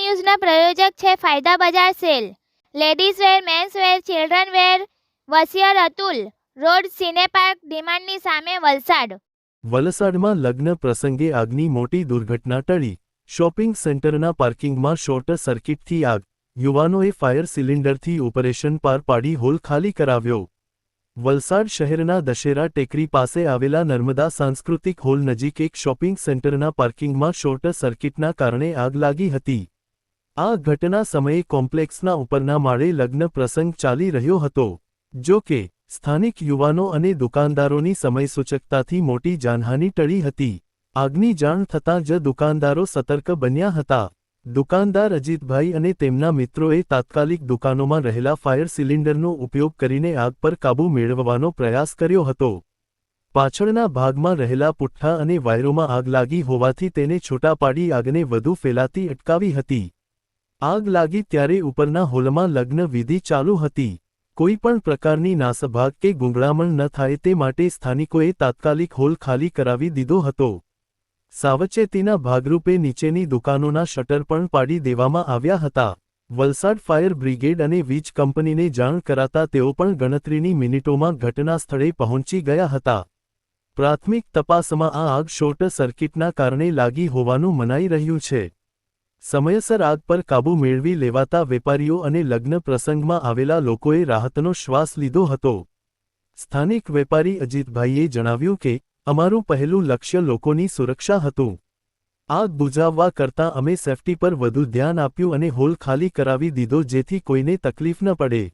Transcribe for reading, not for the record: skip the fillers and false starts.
ન્યૂઝના પ્રાયોજક છે ફાયદા બજાર sale. Ladies wear, men's wear, children wear, વસિયર અતુલ રોડ, સિને પાર્ક, ડિમાન્ડની સામે, વલસાડ. વલસાડમાં લગ્ન પ્રસંગે આગની મોટી દુર્ઘટના ટળી. શોપિંગ સેન્ટરના પાર્કિંગમાં શોર્ટ સર્કિટથી આગ. યુવાનોએ ફાયર સિલિન્ડરથી ઓપરેશન પાર પાડી હોલ ખાલી કરાવ્યો. વલસાડ શહેરના દશેરા ટેકરી પાસે આવેલા નર્મદા સાંસ્કૃતિક હોલ નજીક એક શોપિંગ સેન્ટરના પાર્કિંગમાં શોર્ટ સર્કિટના કારણે આગ લાગી હતી. આ ઘટના સમયે કોમ્પ્લેક્સના ઉપરના માળે લગ્ન પ્રસંગ ચાલી રહ્યો હતો. જો કે, સ્થાનિક યુવાનો અને દુકાનદારોની સમયસૂચકતાથી મોટી જાનહાનિ ટળી હતી. આગની જાણ થતાં જ દુકાનદારો સતર્ક બન્યા હતા. દુકાનદાર અજીતભાઈ અને તેમના મિત્રોએ તાત્કાલિક દુકાનોમાં રહેલા ફાયર સિલિન્ડરનો ઉપયોગ કરીને આગ પર કાબૂ મેળવવાનો પ્રયાસ કર્યો હતો. પાછળના ભાગમાં રહેલા પુઠ્ઠા અને વાયરોમાં આગ લાગી હોવાથી તેને છૂટા પાડી આગને વધુ ફેલાતી અટકાવી હતી. આગ લાગી ત્યારે ઉપરના હોલમાં લગ્ન વિધિ ચાલુ હતી. કોઈ પણ પ્રકારની નાસભાગ કે ગૂંગળામણ ન થાય તે માટે સ્થાનિકોએ તાત્કાલિક હોલ ખાલી કરાવી દીધો હતો. સાવચેતીના ભાગરૂપે નીચેની દુકાનોના શટર પણ પાડી દેવામાં આવ્યા હતા. વલસાડ ફાયર બ્રિગેડ અને વીજ કંપનીને જાણ કરાતા તેઓ પણ ગણતરીની મિનિટોમાં ઘટના સ્થળે પહોંચી ગયા હતા. પ્રાથમિક તપાસમાં આ આગ શોર્ટ સર્કિટના કારણે લાગી હોવાનું મનાઈ રહ્યું છે. સમયસર આગ પર કાબૂ મેળવી લેવાતા વેપારીઓ અને લગ્ન પ્રસંગમાં આવેલા લોકોએ રાહતનો શ્વાસ લીધો હતો. સ્થાનિક વેપારી અજીતભાઈએ જણાવ્યું કે, અમારું પહેલું લક્ષ્ય લોકોની સુરક્ષા હતું. આગ બુઝાવવા કરતાં અમે સેફટી પર વધુ ધ્યાન આપ્યું અને હોલ ખાલી કરાવી દીધો જેથી કોઈને તકલીફ ન પડે.